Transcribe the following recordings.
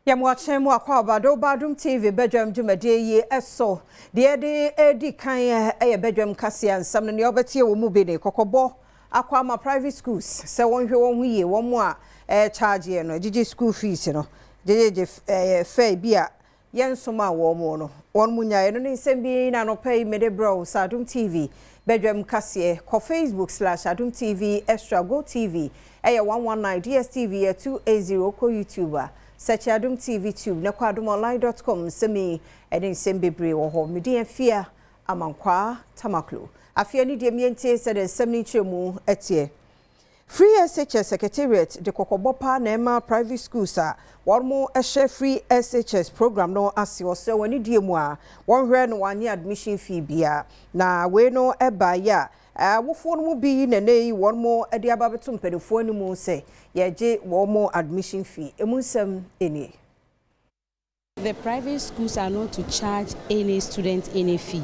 Yamwache mu akwa bado Adom TV bedwam dwumade yi eso de edi kan bedwam kase ansam ne obetie wo mu be ne kokobo akwa ma private schools se wonhwe won hu ye wo mu a charge ye no gigi school fees no jeje fe bia yensoma wo mu no won mu nyae no nsem bi na no pay mede bro Adom TV bedwam kase ko Facebook/Adom TV extra go TV 119 DSTV 280 ko YouTuber search Adom TV Tube na kwa adomonline.com semi eden sembebre wo ho medi afia amankwa tamaklo afia ni de miente se de semni chemu etie Free SHS Secretariat de kokobopa na ema private schools a wormo ehye free SHS program no ase ose wani die mu a wonhwe no wanye admission fee bia na we no eba ya wofo no mu bi na nei wormo ade ababeto mpedefo ni mu se yeje wormo admission fee emunsem eni. The private schools are not to charge any student any fee.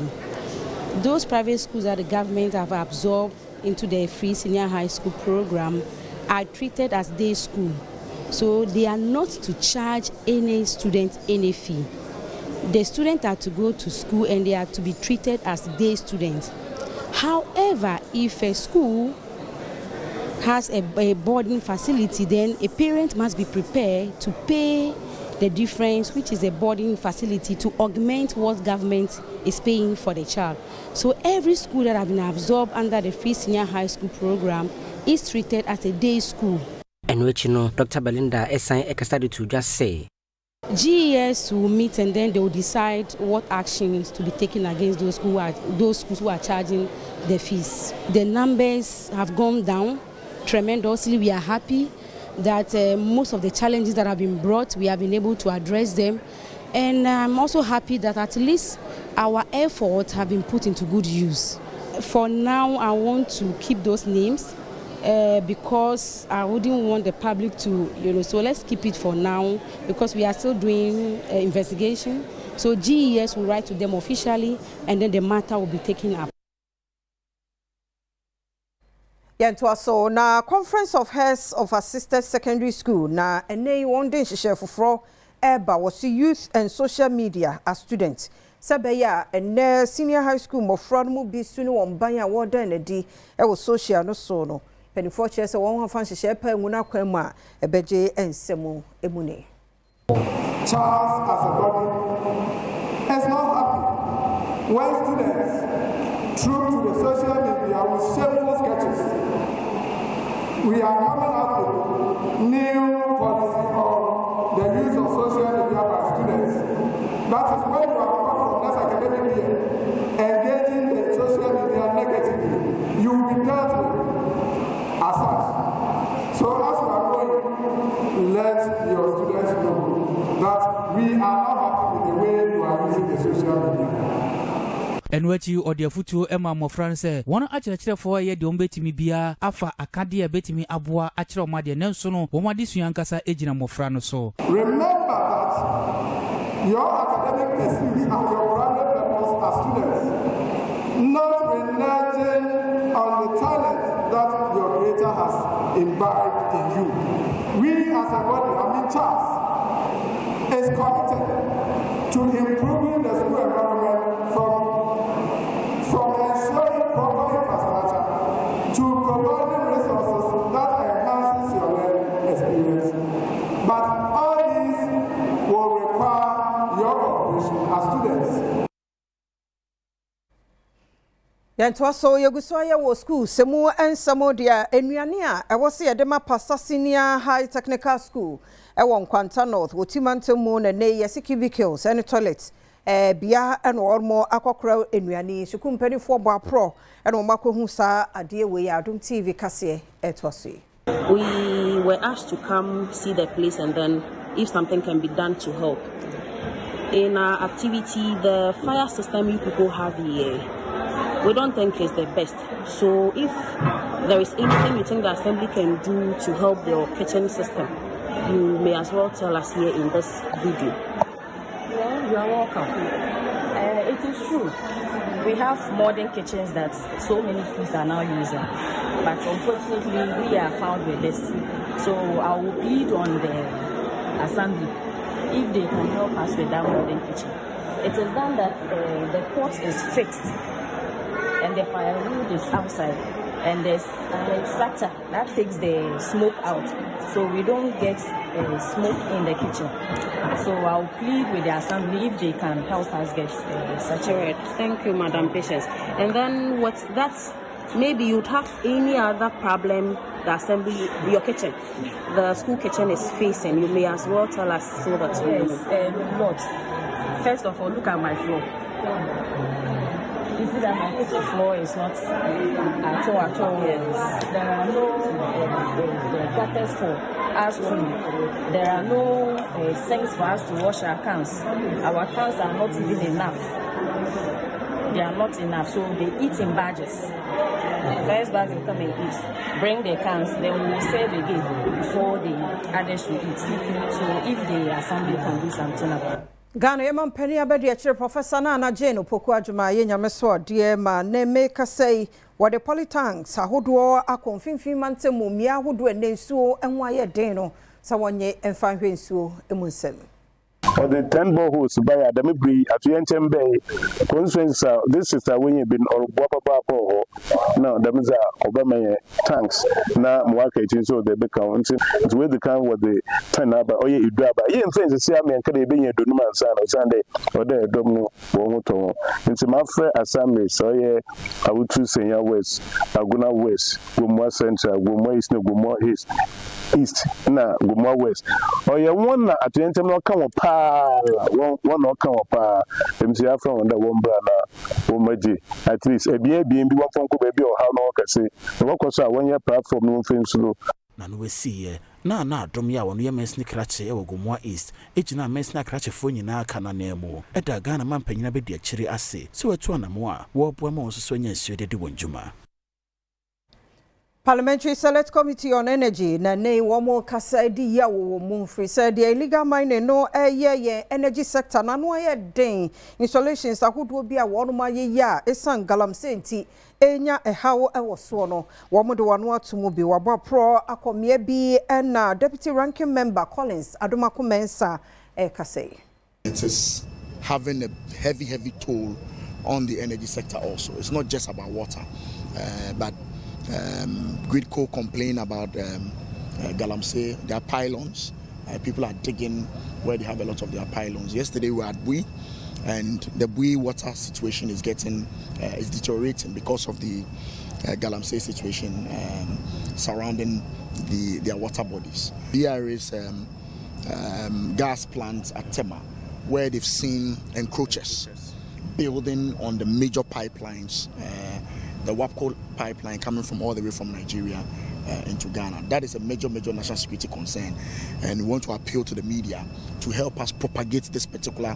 Those private schools that the government have absorbed into the free senior high school program are treated as day school. So they are not to charge any student any fee. The students are to go to school and they are to be treated as day students. However, if a school has a boarding facility, then a parent must be prepared to pay the difference, which is a boarding facility, to augment what government is paying for the child. So every school that has been absorbed under the free senior high school program is treated as a day school. And which Dr. Belinda started to just say. GES will meet and then they will decide what actions to be taken against those schools who are charging the fees. The numbers have gone down tremendously. We are happy that most of the challenges that have been brought, we have been able to address them. And I'm also happy that at least our efforts have been put into good use. For now, I want to keep those names because I wouldn't want the public to, so let's keep it for now because we are still doing investigation. So GES will write to them officially and then the matter will be taken up. So na Conference of Heads of Assisted Secondary School na ene one day share fufro eba was youth and social media as students. Sabeya and senior high school mofra mu bi sunu won ban ya woda na di e wo social no so no. Penifo che se won fan share pa emu na kwam a ebeje ensemu emune. Charles as a body is not happy when students troop to the social media with shameful sketches. We are coming up with new policy on the use of social media by students. That is when you are coming from this academic year, engaging in social media negatively, you will be dealt with as such. So as we are going, let your students know that we are not happy with the way you are using the social media. And what you or the futu Emma mo France, one actually for ye the umbetimi bia, afa akadia betimi abwa, achro madia nelsono, woma disu yankasa ejina mo frano so. Remember that your academic pursuits are your branded purpose as students, not reneging on the talent that your creator has imbibed in you. We as a body, Charles, is committed to improving the school environment from ensuring proper infrastructure to providing resources that enhances your learning experience. But all these will require your cooperation as students. Yantoso yegusoya wo school semu ensamo dia enuane a ewo se yedema Pastor Senior High Technical School ewo Nkwanta North wotimantemu na ne yesikibikils and toilet bia eno ormo akokora enuane sukumpanifo bo apro eno makohu sa ade we Adom TV kase etwase. We were asked to come see the place and then if something can be done to help. In our activity, the fire system you people have here, we don't think it's the best. So if there is anything you think the assembly can do to help your kitchen system, you may as well tell us here in this video. Well, you are welcome. It is true. We have modern kitchens that so many schools are now using. But unfortunately, we are found with this. So I will plead on the assembly if they can help us with that modern kitchen. It is done that the pot is fixed and the firewood is outside, and there's an extractor that takes the smoke out, so we don't get smoke in the kitchen. So I'll plead with the assembly if they can help us get such a. Right. Thank you, Madam Patience. And then what's that? Maybe you'd have any other problem. The assembly, your kitchen, the school kitchen is facing. You may as well tell us so that we know. What? First of all, look at my floor. You see that my kitchen floor is not at all. Yes. There are no gutters for us to. There are no sinks for us to wash our cans. Our cans are not even enough. They are not enough, so they eat in batches. First bag will come and eat, bring their cans, then we will serve again before the others will eat. So if the assembly can do something about it. Ghana Yaman Penny Abedi Achere Professor Nana Jane Opoku Adwuma Yenya Meso dear ma ne make say what the politics ahodo akonfinfin mantemu mia ahodo enensuo enwa ye den no sa wonye emfa hwensuo emunsem. Or the 10 boreholes by Adamibri at Yenchen Bay, constraints. This is a way you've been or Bopapa. Now, there is a Obama tanks. Now, marketing so they become it's where the kind what they turn up. Oh, you grab a yen things to see me and can be a Dunuman Sunday or there, Domo, Womoto. It's my friend assembly. So, yeah, I would choose Senior West, Aguna West, Gumwa Central, Gumwa East, Gumwa East, na Gumwa West. Oh, yeah, one at Yenchen no come up. One or come up, MCA from the one brother, at least a baby and be one from baby or how long I say. The work was 1 year platform, no things slow. None we see, na Dromia, when you mesni cratche or Gumwa East, each na mesna cratche phone in our cananemo, at a Ghana man penina be dear cherry assay, so at 2 more, warp one more so yes, you did one Juma. Parliamentary Select Committee on Energy na nei womo kasa di ya wo mumfri said the illegal mining no energy sector na no den installations ahodo bi a wono ma ya esan galamsey nti enya ehawo ewo so no womo de wano atomo bi wabo pro akomie bi na deputy ranking member Collins Adom Mensa kasay. It is having a heavy toll on the energy sector also. It's not just about water, but Gridco complain about Galamsey, their pylons. People are digging where they have a lot of their pylons. Yesterday we were at Bui, and the Bui water situation is is deteriorating because of the Galamsey situation surrounding their water bodies. There is gas plants at Tema where they've seen encroachers building on the major pipelines. The WAPCO pipeline coming from all the way from Nigeria into Ghana. That is a major national security concern, and we want to appeal to the media to help us propagate this particular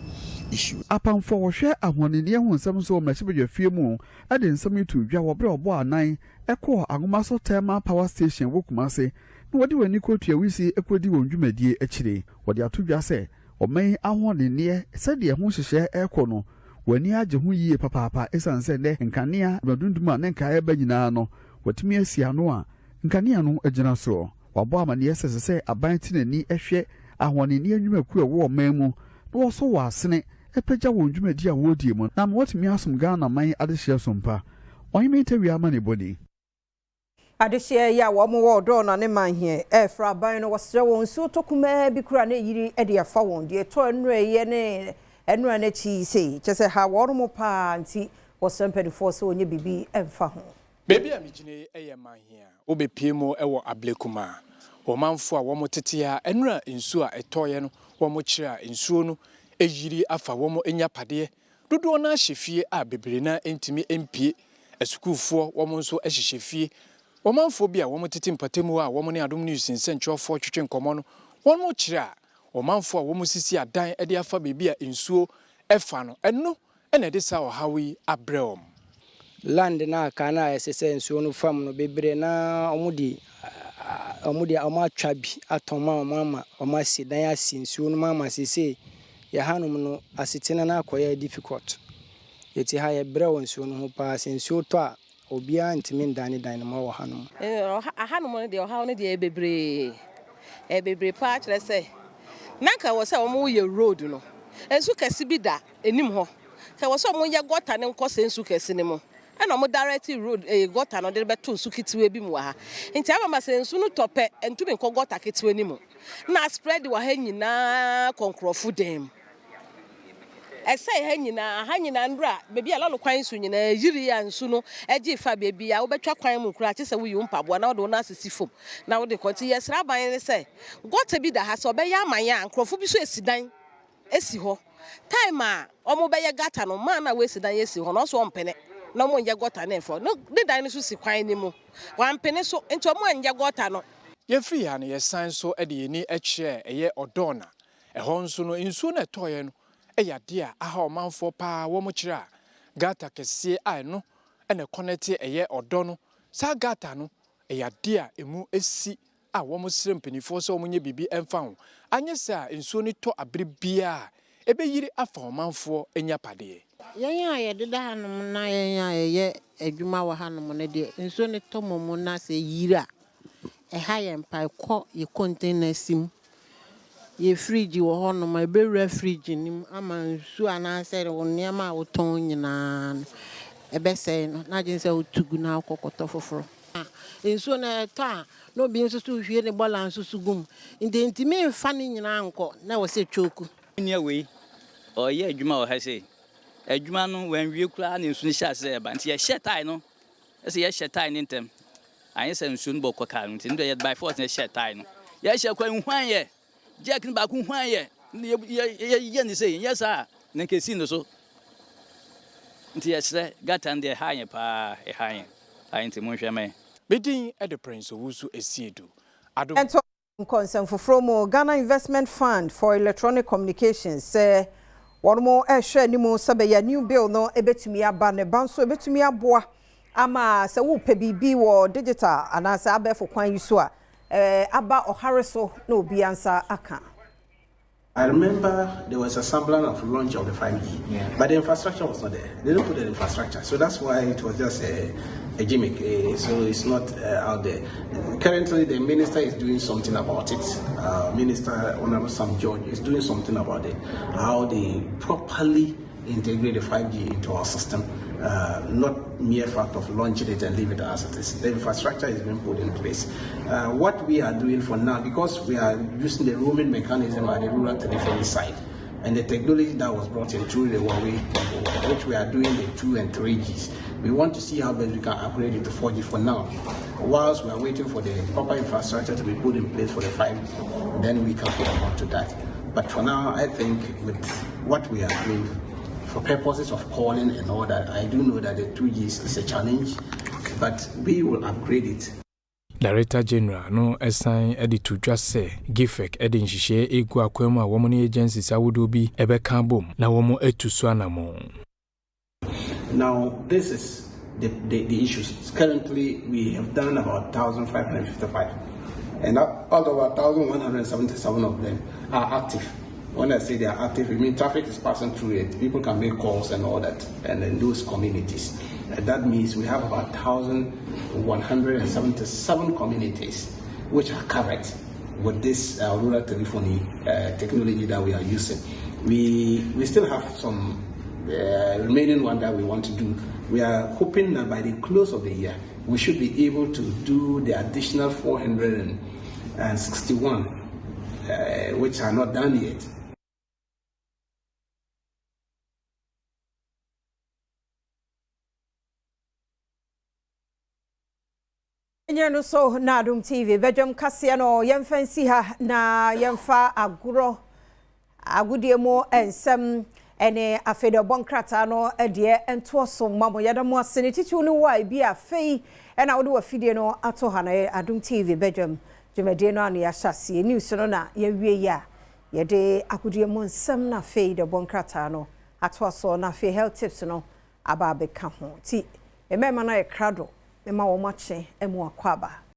issue. Upon for share a one in the one some so much of your few more, I didn't some you to Jawa 9, Echo Agumaso Thermal Power Station, Wokumase. What do you quote your we see equity on Jumedi actually? What they are to just say, or may I want in near, said the who share Econo. When you had ye papa is unsende and Kania, but don't man and Kaya Benino, what me see anoa, and Kania no a general so, or Barman yes as I say, a biting and knee a share, I want in near you a queer war memo, but also was snake, a picture won't you dear wood demon. Now what me ask some Ghana my other share some pa, or you may tell you money body. Adishia ya womo wo do na ne man here fra ban no wasre won so tokuma bi kura na yiri e de afa won de to nre ye ne enura na chi sei che se ha woro mo pa nti wasempedifo so onye bibi emfa ho baby amigine eye man here obepie mu ewo ablekuma wo manfo a wo motete a enura nsu a etoye no wo mo kire a nsuo no ejiri afa wo mo enya pade dodo na hyefie a bebre na entimi empie esukufo wo mo nso ehyehyefie wo manfo bi a wo motete mpatemu a wo mo ne Adom News nsentwofo twetwe nkomo no wo mo kire a wo manfo a wo mo sisi adan e de afa bebi a nsuo efa no eno ene de sa o hawi abrem land na kana esese nsuo no fam no bebre na omudi amatwa bi atoma mama omasi dan asi nsuo no mama sese ya hanum no asetena na akoya difficult yeti ha ye brew nsuo no ho pa nsuo to a obia ntimi ndane dan no ma wo hanum hanum no de o ha no de bebre pa kire se Nanka was a woman road no. And so kesi bi da enim ho. Ka was omo ye gota ne nkose nsu kesi ne mo. And omo direct road gota no de beto nsu kitiwe bi mu ha. Nti aba ma se nsu no tope entumi nko gota kitiwe ni mu. Na spread wa ha nyina konkrofo dem. Esai ha nyina ndra bebi ala lo kwan so nyina yiri ya nsu no eji fa bebi ya obetwa kwan mu kura kyese wo yi mpaboa na wo na asisi fom na wo de konti yesra ban ne se gota bi da ha so be ya amanya nkrofo bi so esidan esi ho time a omo be ye gata no man na we esidan esi ho no so ompene na omo nje gota na efo no de dan no so si kwan ni mu wan pene so enti omo nje gota no ye free ha ne yesan so e de ni ekye eye odona ehon nso no nsu na etoye no eya dia aha omanfo pa wo mo kira gata kese ai no ene connect eye odo no sa gata no eya dia emu esi a wo mo sire mpanifo so wo nye bibi emfa ho anye sa nsuo ni to abere bia ebe yiri afa omanfo enya pade yen a ye deda hanom na yen a ye adwuma wa hanom ne de nsuo ni to momo na se yiri a ha yen pa ko ye container sim ye fridge wo honom e be wura fridge nim ama nsuo ana se wo niam a wo ton nyina e be se no na je se wo tugu na akokoto foforo nsuo na to a no bi nso so hwie ne balance so gum ndenti me mfa ne nyina anko na wo se choku ni awei o ye adwuma wo ha se adwuma no wan wie kura na nsu ni sha se ba nti ye shetai no se ye shetai ni ntem anye se nsu no bokọ ka nti ndo ye by force ne shetai no ye she kwa nhwan ye Jack ni ba ku hwan ye ye ni say yes ah na kesi no so nti yesre gata ndi ha ye pa e ha ye nti mo hwe me bedin e the prince owusu esiedu Adom concern for Ghana Investment Fund for Electronic Communications say one more ehwe ni mo sabe ya new bill no ebetumi aba ne banso ebetumi aboa ama se wo pe bibi wo digital anasa abefo kwan yiso a Abba or Harriso, no Biansa Aka. I remember there was a semblance of launch of the 5G, but the infrastructure was not there. They didn't put the infrastructure, so that's why it was just a gimmick. So it's not out there. Currently, the minister is doing something about it. Minister Honorable Sam George is doing something about it. How they properly integrate the 5G into our system. Not mere fact of launching it and leave it as it is. The infrastructure is being put in place. What we are doing for now, because we are using the roaming mechanism at the rural telephony side, and the technology that was brought in through the Huawei, which we are doing the 2 and 3Gs, we want to see how best we can upgrade it to 4G for now. Whilst we are waiting for the proper infrastructure to be put in place for the 5G, then we can put on to that. But for now, I think with what we are doing, for purposes of calling and all that, I do know that the 2G is a challenge, but we will upgrade it. Director General no assign editor just say Gifek edin hihye egu akwemu a womo ne agencies awodo bi ebeka bom na womo etusu anamo. Now this is the issues. Currently we have done about 1,555, and out of 1,177 of them are active. When I say they are active, I mean traffic is passing through it. People can make calls and all that, and in those communities. That means we have about 1,177 communities which are covered with this rural telephony technology that we are using. We still have some remaining one that we want to do. We are hoping that by the close of the year, we should be able to do the additional 461, which are not done yet. Nyano so na Adom TV bedwam kase no yemfansi ha na yemfa aguro agudemo ensem ene afede bonkrata no de ento so mamo yadamo asene titu no wa bi afei ena wo de wafide no ato ha na Adom TV bedwam jumade no anu ya hyase news no na yewie ya yede agudemo ensem na afei de bonkrata no ato so na afei health tips no aba beka ho ti emema na e krado ema wo mache emu akwaba